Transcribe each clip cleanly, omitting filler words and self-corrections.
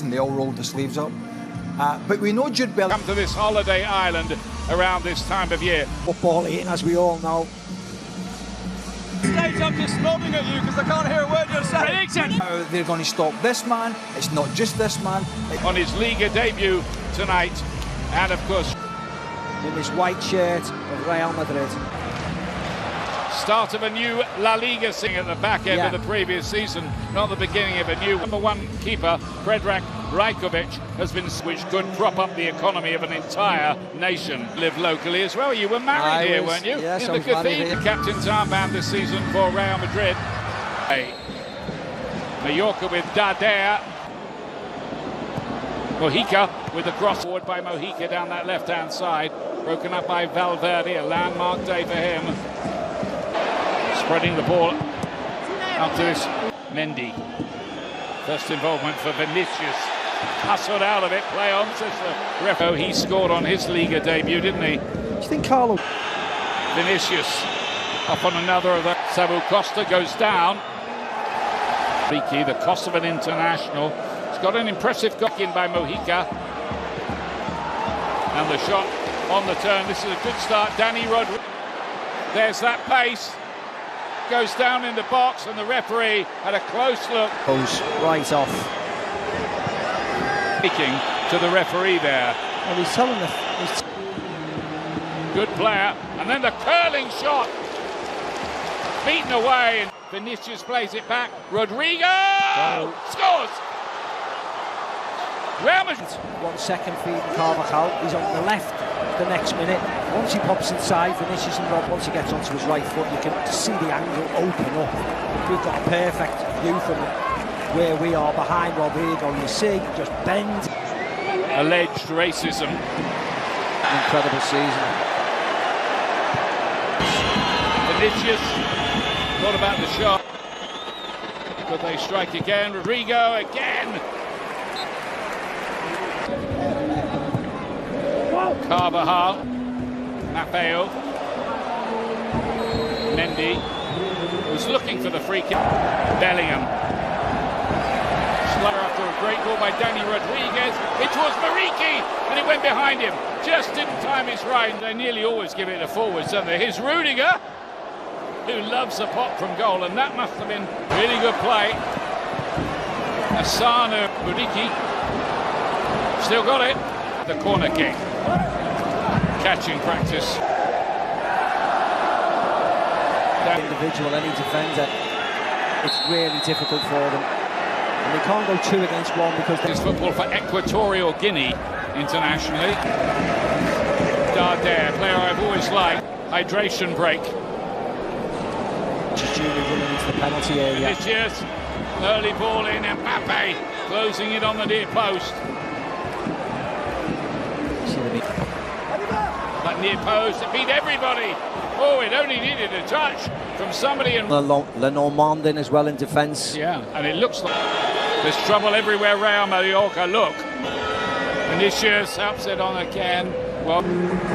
and they all rolled the sleeves up. But we know Jude Bellingham. Come to this holiday island around this time of year. Football eating, as we all know. Stage, I'm just nodding at you because I can't hear a word you're saying. They're going to stop this man. It's not just this man. On his Liga debut tonight, and of course, In his white shirt of Real Madrid. start of a new La Liga season at the back end of the previous season, not the beginning of a new. Number one keeper, Predrag Rajkovic, has been, which could prop up the economy of an entire nation. Live locally as well. You were married here, weren't you? Yes, in I the was married Cathedral. here. Captain's armband this season for Real Madrid. Hey. Mallorca with Darder. Mojica with the cross forward by Mojica down that left-hand side. Broken up by Valverde, a landmark day for him. Spreading the ball out to his Mendy. First involvement for Vinicius. Hustled out of it, play on, says the ref. Oh, he scored on his Liga debut, didn't he? Do you think Carlo? Vinicius up on another of the. Sabu Costa goes down. Ricky, the cost of an international. He's got an impressive kick in by Mojica. And the shot on the turn. This is a good start. Dani Rodriguez. There's that pace. Goes down in the box, and the referee had a close look. Goes right off. Speaking to the referee there. Well, he's telling the. Good player. And then the curling shot. Beaten away, and Vinicius plays it back. Rodrigo scores. Real Madrid. 1 second feed Carvajal. He's on the left the next minute. Once he pops inside, Vinicius and Rob, once he gets onto his right foot, you can see the angle open up. We've got a perfect view from where we are behind Rodrigo. You see, just bend. Alleged racism. Incredible season. Vinicius thought about the shot. Could they strike again? Rodrigo again. Carvajal, Maffeo, Mendy was looking for the free kick. Bellingham. Slaughter after a great ball by Dani Rodriguez. It was Mariki, and it went behind him. Just didn't time his right. They nearly always give it to forwards, don't they? Here's Rudiger, who loves a pop from goal, and that must have been really good play. Asano Mariki still got it. The corner kick. Catching practice. Individual, any defender, it's really difficult for them. And they can't go 2 against 1 because This football for Equatorial Guinea internationally. Darder, player I've always liked. Hydration break. Junior running into the penalty area. Vinicius, early ball in, Mbappe closing it on the near post. That near post, it beat everybody. Oh, it only needed a touch from somebody. And Lenormand in as well in defence. yeah, and it looks like there's trouble everywhere around Mallorca. Look, Vinicius helps it on again. Well,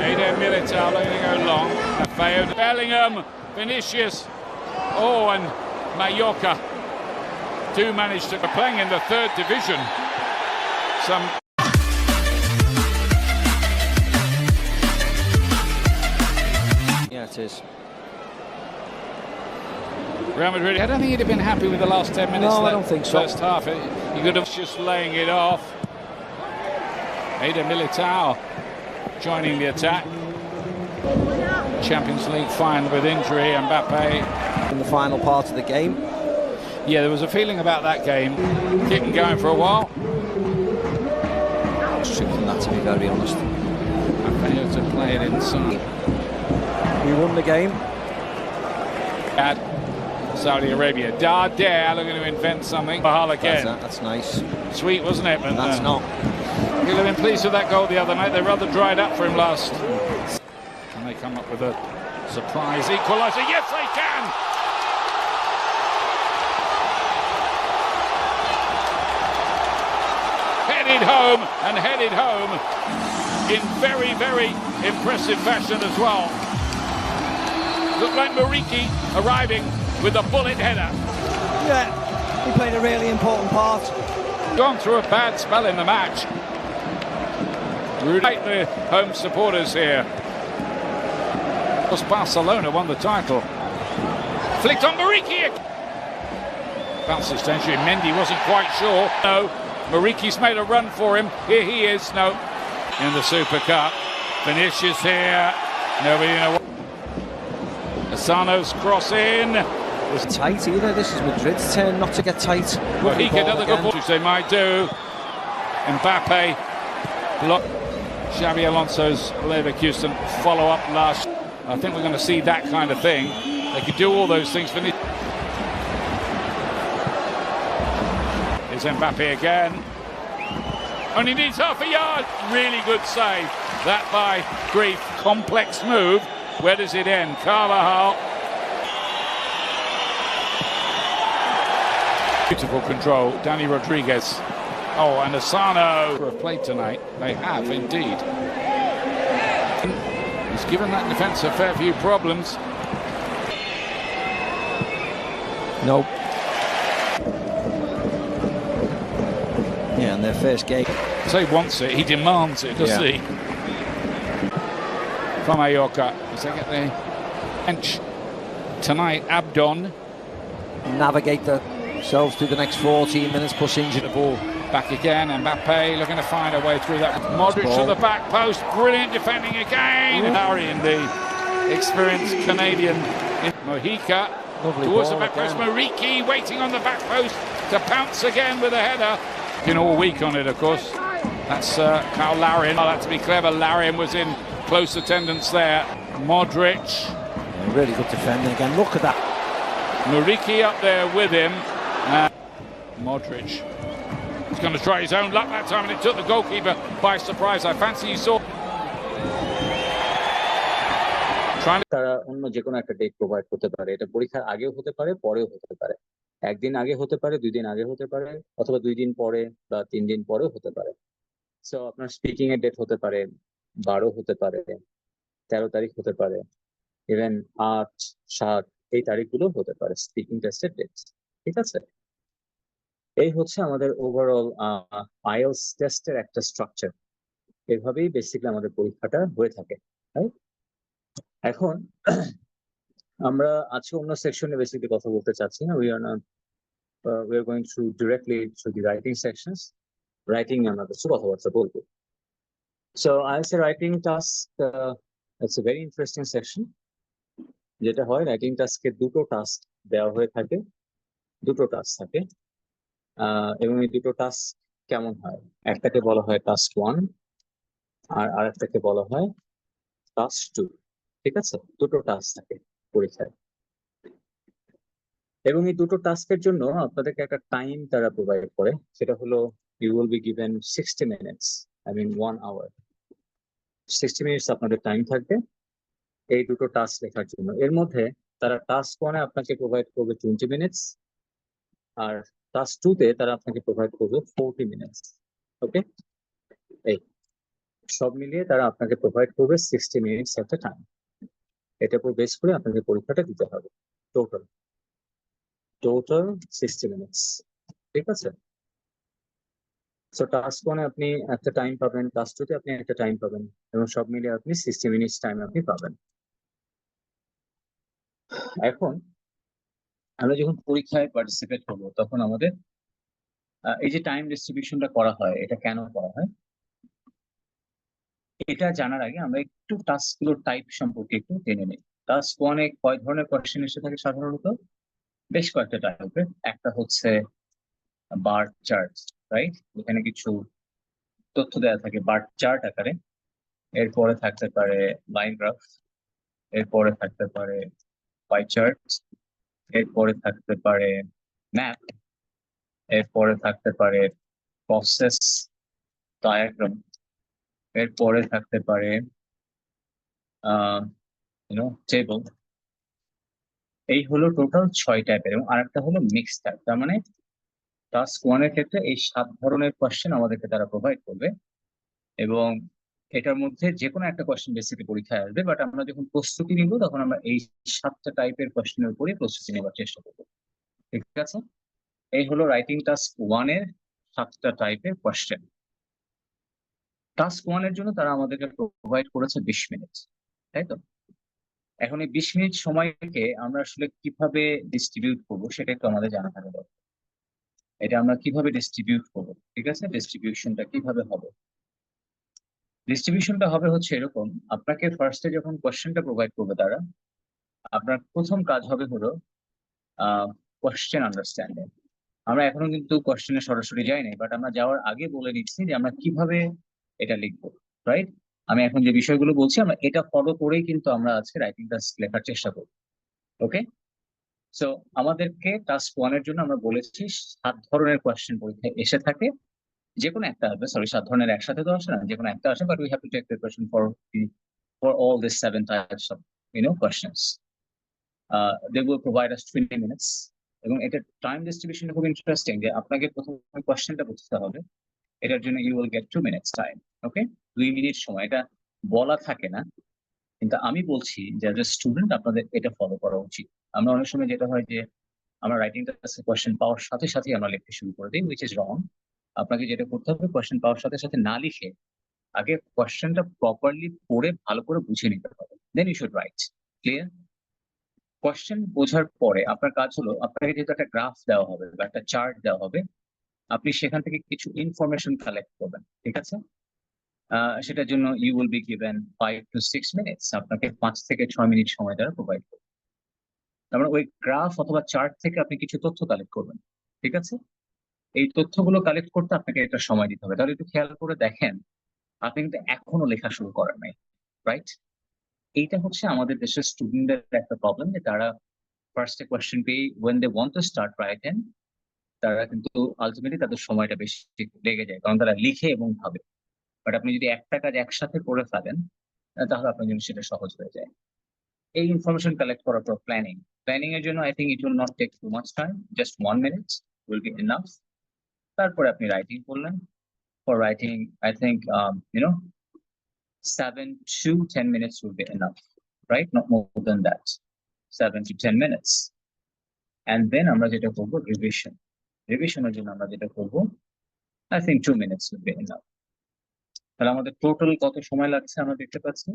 Eder Militao letting it go long. Failed. Bellingham, Vinicius. Oh, and Mallorca do manage to be playing in the 3rd division. Yeah, it is. Real Madrid, I don't think he'd have been happy with the last 10 minutes. No, I don't think so. First half, he could have just laying it off. Eder Militao joining the attack. Champions League final with injury, Mbappe. In the final part of the game. Yeah, there was a feeling about that game. Keeping going for a while. Strictly that, to be very honest. Mbappe to play it inside. We won the game. At Saudi Arabia. Darder looking to invent something. Bahal again. That's nice. Sweet, wasn't it? But That's not. He'll have been pleased with that goal the other night. They rather dried up for him last. Can they come up with a surprise equaliser? Yes, they can! Headed home in very, very impressive fashion as well. Looked like Mariki arriving with a bullet header. Yeah, he played a really important part. Gone through a bad spell in the match. Like the home supporters here. Of course, Barcelona won the title. Flicked on Mariki. Bounces tension. Mendy wasn't quite sure. No, Mariki's made a run for him. Here he is. No, in the Super Cup. Vinicius here. Nobody knows. Asano's cross in. It's tight either. This is Madrid's turn not to get tight. Well, he get another good ball, which they might do. Mbappe block. Xabi Alonso's Leverkusen follow up last. I think we're going to see that kind of thing. They could do all those things for the. Here's Mbappe again. Only needs half a yard. Really good save. That by Grief. Complex move. Where does it end? Carvajal. Beautiful control. Danny Rodriguez. Oh, and Asano have played tonight. They have indeed. He's given that defence a fair few problems. Nope. Yeah, in their first game. So he wants it, he demands it, doesn't he? From Mallorca, as they get the bench tonight, Abdon. Navigate themselves through the next 14 minutes, plus injured. The ball back again, Mbappe looking to find a way through that. Modric to the back post, brilliant defending again. Larry, the experienced Canadian. Mojica towards the back post. Mariki waiting on the back post to pounce again with a header. Been all week on it, of course. That's Kyle Larin. Oh, that to be clever. Larin was in close attendance there. Modric. Yeah, really good defending again. Look at that. Mariki up there with him. Modric. He's going to try his own luck that time, and it took the goalkeeper by surprise. I fancy you saw. তারা অন্য যে কোনো একটা date provide করতে পারে। এটা পরীক্ষার আগেও হতে পারে, পরেও হতে পারে। একদিন আগে হতে পারে, 2 দিন আগে হতে পারে, অথবা 2 দিন পরে বা 3 দিন পরেও হতে পারে। সো আপনার স্পিকিং এর ডেট হতে পারে 12 হতে পারে, 13 তারিখ হতে পারে, ইভেন 8, 7 এই তারিখগুলো হতে পারে স্পিকিং টেস্টের ডেট। ঠিক আছে, এই হচ্ছে আমাদের ওভারঅল আইএলস টেস্টের একটা স্ট্রাকচার। এভাবেই বেসিক্যালি আমাদের পরীক্ষাটা হয়ে থাকে। এখন আমরা আজকে অন্য সেকশনে বেসিক্যালি কথা বলতে চাচ্ছি না। we are going through directly to the writing sections. Writing আমরা কিছু কথাবার্তা বলবো। So I'll say writing task, it's a very interesting section. যেটা হয় রাইটিং টাস্কে দুটো টাস্ক দেওয়া হয়ে থাকে, দুটো টাস্ক থাকে, এবং এই দুটো টাস্ক কেমন হয়, একটাকে বলা হয় টাস্ক 1 আর আরেকটাকে বলা হয় টাস্ক 2। ঠিক আছে, দুটো টাস্ক থাকে পরীক্ষায়, এবং এই দুটো টাস্কের জন্য আপনাদেরকে একটা টাইম তারা প্রোভাইড করে। সেটা হলো you will be given 60 minutes, I mean 1 hour. 60 minutes আপনাদের টাইম থাকবে এই দুটো টাস্ক লেখার জন্য। এর মধ্যে তারা টাস্ক 1-এ আপনাকে প্রোভাইড করবে 20 মিনিটস, আর টাস্ক 2-তে তারা আপনাকে প্রোভাইড করবে 40 মিনিটস। ওকে, এই সব মিলিয়ে তারা আপনাকে প্রোভাইড করবে 60 মিনিটস একটা টাইম। এটার উপর বেস করে আপনাকে পরীক্ষাটা দিতে হবে। Total 60 minutes. ঠিক আছে, সো টাস্ক 1-এ আপনি একটা টাইম পাবেন, টাস্ক 2-তে আপনি একটা টাইম পাবেন, এবং সব মিলিয়ে আপনি 60 মিনিটস টাইম আপনি পাবেন। এখন আমরা যখন পরীক্ষায় পার্টিসিপেট করবো তখন আমাদের এই যে টাইম ডিস্ট্রিবিউশনটা করা হয়, এটা কেন করা হয় এটা জানার আগে আমরা একটু টাস্কগুলোর টাইপ সম্পর্কে একটু জেনে নিই। টাস্ক 1-এ কয় ধরনের কোয়েশ্চেন এসে থাকে সাধারণত? বেশ কয়েকটা টাইপের। একটা হচ্ছে বার চার্ট, রাইট? এখানে কিছু তথ্য দেওয়া থাকে বার চার্ট আকারে। এরপরে থাকতে পারে লাইন গ্রাফ, এরপরে থাকতে পারে পাই চার্ট, এরপরে থাকতে পারে ম্যাপ, এরপরে থাকতে পারে প্রসেস ডায়াগ্রাম, এরপরে থাকতে পারে টেবল। এই হলো টোটাল 6 টাইপের, এবং আরেকটা হলো মিক্স টাইপ। তার মানে টাস্ক 1-এর ক্ষেত্রে এই 7 ধরনের কোয়েশ্চেন আমাদেরকে তারা প্রোভাইড করবে, এবং এটার মধ্যে যে কোনো একটা কোয়েশ্চেন বেসিক্যালি পরীক্ষায় আসবে। বাট আমরা যখন প্রস্তুতি নিব তখন আমরা এই 7টা টাইপের কোয়েশ্চেনের উপরে প্রস্তুতি নেওয়ার চেষ্টা করবো। ঠিক আছে, এই হলো রাইটিং টাস্ক 1-এর 7টা টাইপের কোয়েশ্চেন। টাস্ক 1 এর জন্য তারা আমাদেরকে প্রোভাইড করেছে 20 মিনিট, তাই তো? এখন এই 20 মিনিট সময়কে আমরা আসলে কিভাবে ডিস্ট্রিবিউট করবো সেটা একটু আমাদের জানা থাকা দরকার। এটা আমরা কিভাবে ডিস্ট্রিবিউট করবো, ঠিক আছে? ডিস্ট্রিবিউশনটা কিভাবে হবে? ডিস্ট্রিবিউশনটা হবে হচ্ছে এরকম, আপনাকে ফার্স্টে যখন কোয়েশ্চেনটা প্রোভাইড করবে তারা, আপনার প্রথম কাজ হবে হলো কোয়েশ্চেন আন্ডারস্ট্যান্ডিং। আমরা এখনো কিন্তু কোয়েশ্চেনে সরাসরি যাই নাই, বাট আমরা যাওয়ার আগে বলে নিচ্ছি যে আমরা কিভাবে এটা লিখবো, রাইট? আমি এখন যে বিষয়গুলো বলছি আমরা এটা ফলো করেই কিন্তু আমরা আজকে রাইটিং টাস্ক লেখার চেষ্টা করব। ওকে, সো আমাদেরকে টাস্ক 1 এর জন্য আমরা বলেছি 7 ধরনের কোয়েশ্চেন পরীক্ষায় এসে থাকে। যে কোনো একটা আসবে, সরি 7 ধরনের একসাথে তো আসে না, যে কোনো একটা আসে, but we have to take preparation for all this 7 types of questions. They will provide us 20 minutes এবং এটা টাইম ডিস্ট্রিবিউশনটা খুব ইন্টারেস্টিং যে আপনাকে প্রথমে কোয়েশ্চেনটা বুঝতে হবে, এটার জন্য you will get 2 minutes time. Okay, 2 minute সময়, এটা বলা থাকে না, কিন্তু আমি বলছি যে অ্যাজ এ স্টুডেন্ট আপনাদের এটা ফলো করা উচিত। আমরা অনেক সময় যেটা হয় যে আমরা রাইটিং টাস্কে কোয়েশ্চেন পাওয়ার সাথে সাথে আমরা লিখতে শুরু করে দিই, হুইচ ইজ রং। আপনাকে যেটা করতে হবে, কোয়েশ্চেন পাওয়ার সাথে সাথে না লিখে আগে কোয়েশ্চেনটা প্রপারলি পড়ে ভালো করে বুঝে নিতে হবে, then you should write. Clear? Question বোঝার পরে আপনার কাজ হলো, আপনাকে যেহেতু একটা গ্রাফ দেওয়া হবে বা একটা চার্ট দেওয়া হবে, আপনি সেখান থেকে কিছু ইনফরমেশন কালেক্ট করবেন, ঠিক আছে? সেটার জন্য you will be given 5 to 6 minutes. আপনাকে 5 থেকে 6 মিনিট সময় দ্বারা প্রোভাইড করবে। তার মানে ওই গ্রাফ অথবা চার্ট থেকে আপনি কিছু তথ্য কালেক্ট করবেন, ঠিক আছে? এই তথ্যগুলো কালেক্ট করতে আপনাকে একটা সময় দিতে হবে। তাহলে একটু খেয়াল করে দেখেন, আপনি কিন্তু এখনো লেখা শুরু করেন নাই, রাইট? এইটা হচ্ছে আমাদের দেশের স্টুডেন্টদের একটা প্রবলেম, যে তারা ফার্স্ট এ কোয়েশ্চেন পেয়ে when they want to start writing, তারা কিন্তু আলটিমেটলি তাদের সময়টা বেশি লেগে যায়, কারণ তারা লিখে এবং ভাবে। বাট আপনি যদি একটা কাজ একসাথে করে ফেলেন, তাহলে আপনার জন্য সেটা সহজ হয়ে যায়। এই ইনফরমেশন কালেক্ট করার পর প্ল্যানিং এর জন্য I think it will not take too much time, just 1 minute will be enough. তারপরে আপনি রাইটিং করলেন। For writing I think 7 to 10 minutes will be enough, right? Not more than that. 7 to 10 minutes. And then আমরা যেটা করবো রিভিশনের জন্য আমরা যেটা করবো, I think 2 minutes will be enough. তাহলে আমাদের টোটাল কত সময় লাগছে আমরা দেখতে পাচ্ছি,